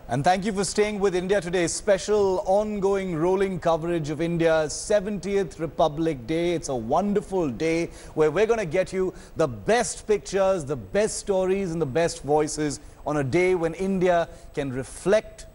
And thank you for staying with India Today. Special ongoing rolling coverage of India's 70th Republic Day. It's a wonderful day where we're going to get you the best pictures, the best stories and the best voices on a day when India can reflect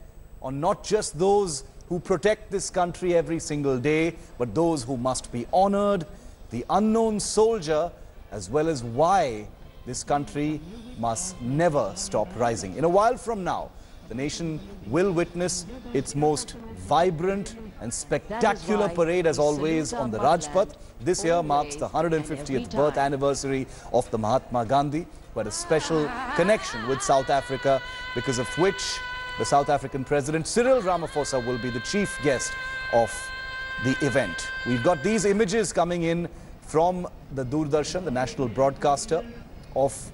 on not just those who protect this country every single day, but those who must be honored, the unknown soldier, as well as why this country must never stop rising. In a while from now, the nation will witness its most vibrant and spectacular parade as always on the Rajpath. This year marks the 150th birth anniversary of the Mahatma Gandhi, who had a special connection with South Africa, because of which the South African President Cyril Ramaphosa will be the chief guest of the event. We've got these images coming in from the Doordarshan, the national broadcaster of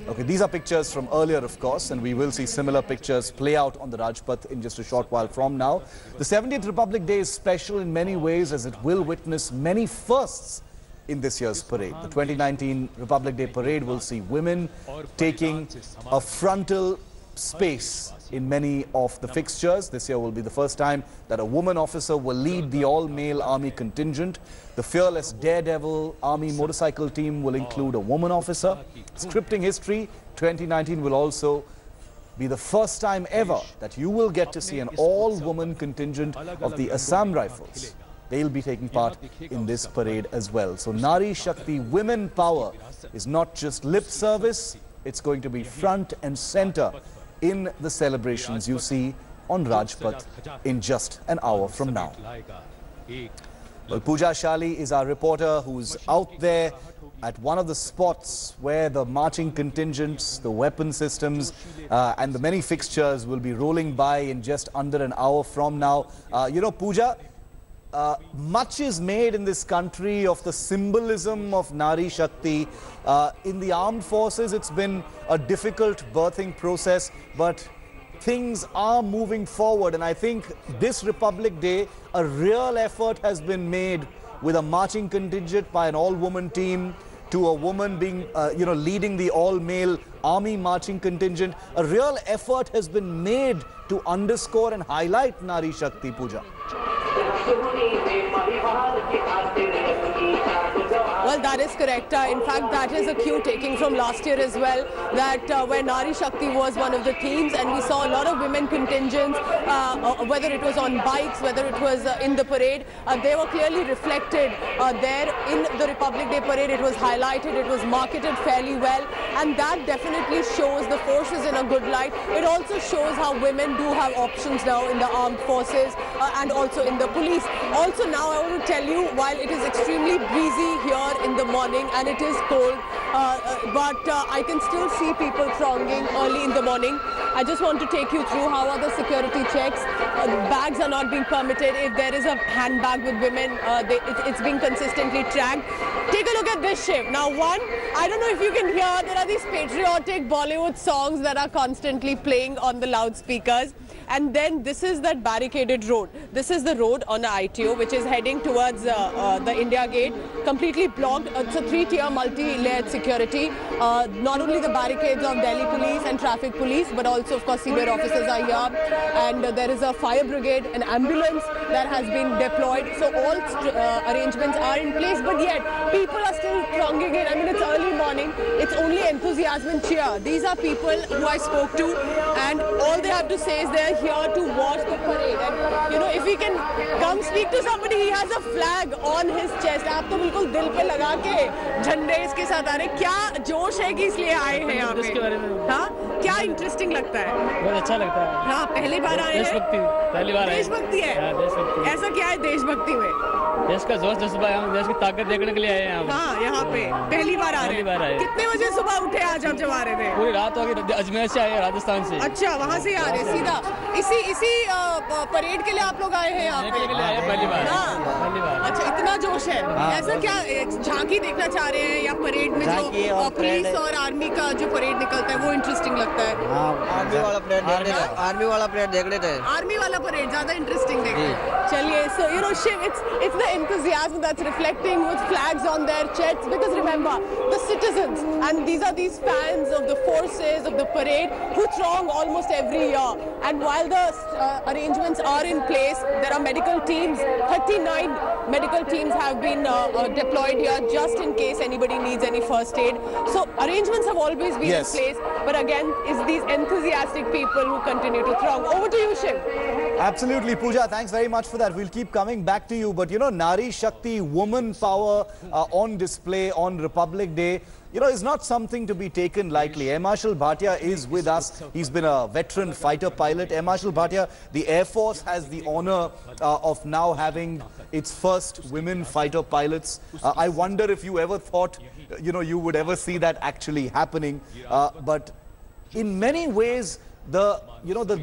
okay, these are pictures from earlier, of course, and we will see similar pictures play out on the Rajpath in just a short while from now. The 70th Republic Day is special in many ways as it will witness many firsts in this year's parade. The 2019 Republic Day parade will see women taking a frontal space in many of the fixtures. This year will be the first time that a woman officer will lead the all-male army contingent. The fearless daredevil army motorcycle team will include a woman officer. Scripting history, 2019 will also be the first time ever that you will get to see an all-woman contingent of the Assam Rifles. They'll be taking part in this parade as well. So Nari, Shakti, women power is not just lip service, it's going to be front and center in the celebrations you see on Rajpath in just an hour from now. Well, Pooja Shali is our reporter who's out there at one of the spots where the marching contingents, the weapon systems and the many fixtures will be rolling by in just under an hour from now. You know, Pooja, much is made in this country of the symbolism of Nari Shakti. In the armed forces, it's been a difficult birthing process, but things are moving forward. And I think this Republic Day, a real effort has been made with a marching contingent by an all-woman team, to a woman being, leading the all-male army marching contingent. A real effort has been made to underscore and highlight Nari Shakti, Pooja. Well, that is correct. In fact, that is a cue taking from last year as well, that where Nari Shakti was one of the themes, and we saw a lot of women contingents, whether it was on bikes, whether it was in the parade, they were clearly reflected there in the Republic Day parade. It was highlighted, it was marketed fairly well, and that definitely shows the forces in a good light. It also shows how women do have options now in the armed forces and also in the police. Also now I want to tell you, while it is extremely breezy here in the morning and it is cold, but I can still see people thronging early in the morning. I just want to take you through how are the security checks. Bags are not being permitted. If there is a handbag with women, it's being consistently tracked. Take a look at this shift. Now I don't know if you can hear, there are these patriotic Bollywood songs that are constantly playing on the loudspeakers. And then this is that barricaded road. This is the road on the ITO which is heading towards the India Gate, completely blocked. It's a three-tier multi-layered security. Not only the barricades of Delhi police and traffic police, but also of course senior officers are here. And there is a fire brigade, an ambulance that has been deployed. So all arrangements are in place, but yet people are still thronging in. I mean, it's early morning. It's only enthusiasm and cheer. These are people who I spoke to, and all they have to say is they're here to watch the parade. And you know, if we can come speak to somebody, he has a flag on his chest. आप तो बिल्कुल दिल पे लगा के झंडे इसके साथ आ रहे। क्या जोश है कि इसलिए आए हैं यहाँ पे? हाँ, क्या इंटरेस्टिंग लगता है? बहुत अच्छा लगता है। हाँ, पहली बार आए हैं। देशभक्ति, पहली बार आए। देशभक्ति है। हाँ, देशभक्ति। ऐसा क्या है देशभक्ति में? देश का जोश जज्बा, हम देश की ताकत देखने के लिए आए हैं। हाँ, यहाँ पे पहली बार आ रहे हैं। कितने बजे सुबह उठे आज आप जब आ रहे थे? पूरी रात हो गई, अजमेर से आए, राजस्थान से। अच्छा, वहाँ से आ रहे सीधा। इसी परेड के लिए आप लोग आए हैं यहाँ पे? पहली बार। पहली बार। अच्छा, इतना जोश है। ऐसा क्या झांकी देखना चाह रहे हैं या परेड में जो पुलिस और आर्मी का जो परेड निकलता है वो इंटरेस्टिंग लगता है? आर्मी वाला परेड देख रहे थे। आर्मी वाला परेड ज्यादा इंटरेस्टिंग देखते हैं। चलिए, so you know, Shiv, it's the enthusiasm that's reflecting with flags on their chests, because remember, the the citizens, and these are these fans of the forces, of the parade, who throng almost every year. And while the arrangements are in place, there are medical teams, 39 medical teams have been deployed here just in case anybody needs any first aid. So arrangements have always been in place, but again, it's these enthusiastic people who continue to throng. Over to you, Shiv. Absolutely, Pooja. Thanks very much for that. We'll keep coming back to you. But, you know, Nari Shakti, woman power on display on Republic Day, you know, is not something to be taken lightly. Air Marshal Bhatia is with us. He's been a veteran fighter pilot. Air Marshal Bhatia, the Air Force has the honor of now having its first women fighter pilots. I wonder if you ever thought, you know, you would ever see that actually happening. But in many ways, the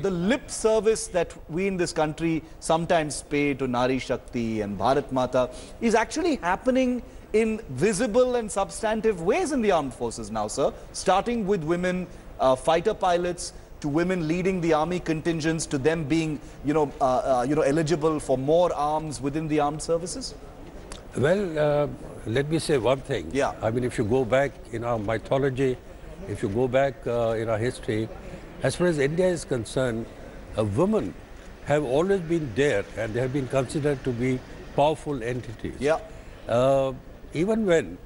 lip service that we in this country sometimes pay to Nari Shakti and Bharat Mata is actually happening in visible and substantive ways in the armed forces now, sir. Starting with women fighter pilots, to women leading the army contingents, to them being, eligible for more arms within the armed services. Well, let me say one thing. Yeah. I mean, if you go back in our mythology, if you go back in our history, as far as India is concerned, women have always been there and they have been considered to be powerful entities. Yeah. Even when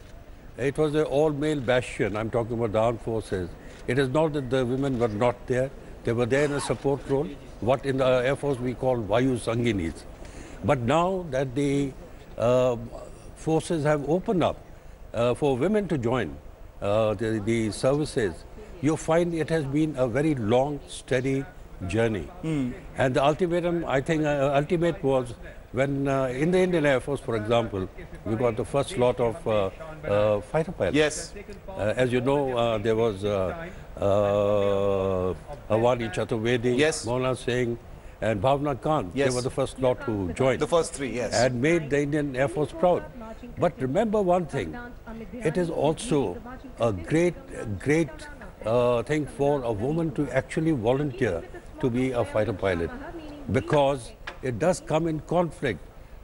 it was an all-male bastion, I'm talking about the armed forces, it is not that the women were not there. They were there in a support role, what in the Air Force we call Vayu Sanginis. But now that the forces have opened up for women to join the services, you find it has been a very long, steady journey. And the ultimatum, I think, ultimate was when in the Indian Air Force, for example, we got the first lot of fighter pilots. Yes. As you know, there was Awani Chaturvedi, yes, Maulana Singh, and Bhavna Khan. Yes. They were the first lot who joined. The first three, yes. And made the Indian Air Force proud. But remember one thing, it is also a great thing for a woman to actually volunteer to be a fighter pilot, because it does come in conflict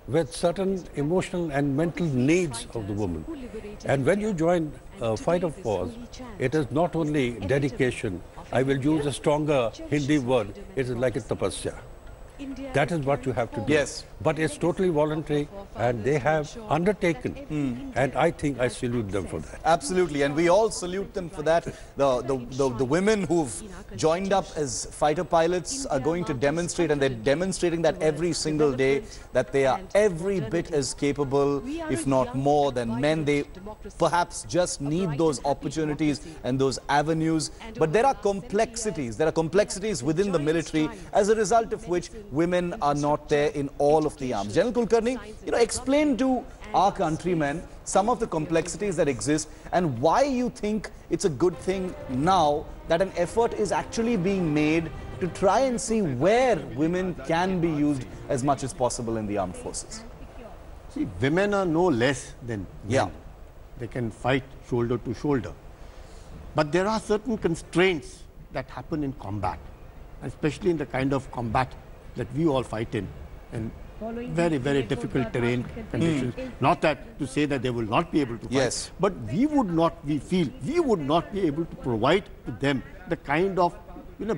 with certain emotional and mental needs of the woman. And when you join a fighter force, it is not only dedication. I will use a stronger Hindi word. It is like a tapasya. That is what you have to do. Yes. But it's totally voluntary, and they have undertaken. And I think I salute them for that. Absolutely, and we all salute them for that. The women who've joined up as fighter pilots are going to demonstrate, and they're demonstrating that every single day, that they are every bit as capable, if not more, than men. They perhaps just need those opportunities and those avenues. But there are complexities. There are complexities within the military, as a result of which women are not there in all of the arms. General Kulkarni, explain to our countrymen some of the complexities that exist and why you think it's a good thing now that an effort is actually being made to try and see where women can be used as much as possible in the armed forces. See, women are no less than men. Yeah. They can fight shoulder to shoulder. But there are certain constraints that happen in combat, especially in the kind of combat that we all fight in very, very difficult terrain conditions. Not that to say that they will not be able to fight, yes, but we would not be able to provide to them the kind of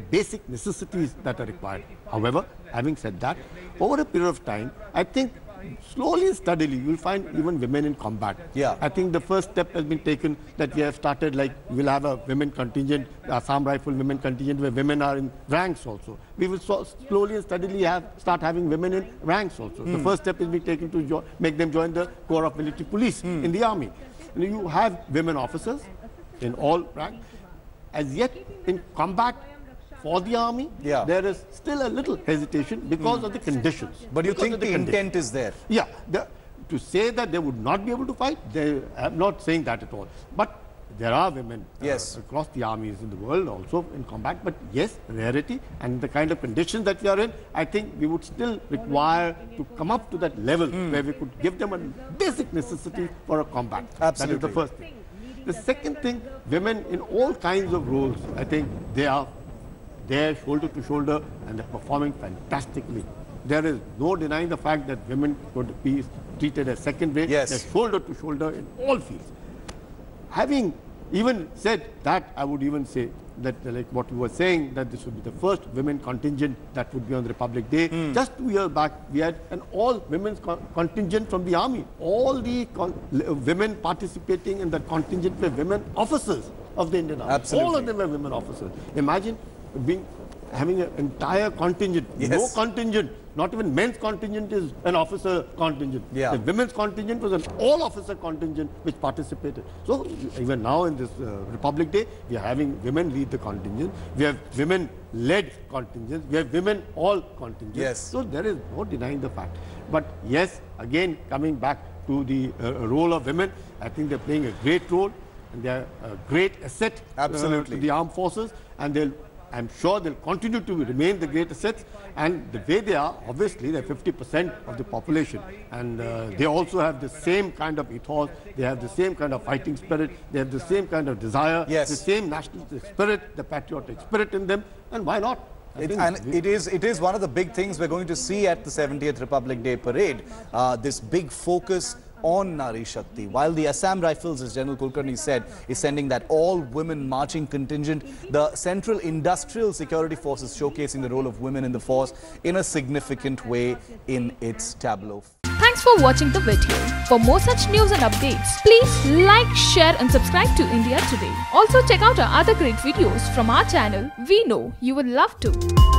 basic necessities that are required. However, having said that, over a period of time, I think slowly and steadily, you will find even women in combat. Yeah. I think the first step has been taken that we have started, like we will have a women contingent, Assam Rifle women contingent, where women are in ranks also. We will slowly and steadily start having women in ranks also. The first step is being taken to make them join the Corps of Military Police in the army. And you have women officers in all ranks. As yet, in combat for the army, there is still a little hesitation because of the conditions. But you think the intent is there? Yeah. To say that they would not be able to fight, I'm not saying that at all. But there are women across the armies in the world also in combat. But yes, rarity and the kind of conditions that we are in, I think we would still require to come up to that level where we could give them a basic necessity for a combat. Absolutely. That is the first thing. The second thing, women in all kinds of roles, I think they are there shoulder to shoulder and they're performing fantastically. There is no denying the fact that women could be treated as second rate. Yes. They're shoulder to shoulder in all fields. having even said that, I would even say that, like what we were saying, that this would be the first women contingent that would be on the Republic Day. Just 2 years back, we had an all women's contingent from the army. All the women participating in that contingent were women officers of the Indian Army. Absolutely. All of them were women officers. Imagine having an entire contingent, Yes. no contingent, not even men's contingent is an officer contingent. Yeah. The women's contingent was an all-officer contingent which participated. So even now in this Republic Day, we are having women lead the contingent. We have women-led contingents. We have women all contingents. Yes. So there is no denying the fact. But yes, again, coming back to the role of women, I think they're playing a great role and they are a great asset Absolutely. to the armed forces, and I'm sure they'll continue to remain the great assets. And the way they are, obviously, they're 50% of the population. And they also have the same kind of ethos. They have the same kind of fighting spirit. They have the same kind of desire. Yes. The same nationalistic spirit, the patriotic spirit in them. And why not? It is one of the big things we're going to see at the 70th Republic Day parade. This big focus on Nari Shakti. While the Assam Rifles, as General Kulkarni said, is sending that all-women marching contingent, the Central Industrial Security Force is showcasing the role of women in the force in a significant way in its tableau. Thanks for watching the video. For more such news and updates, please like, share and subscribe to India Today. Also check out our other great videos from our channel. We know you will love to.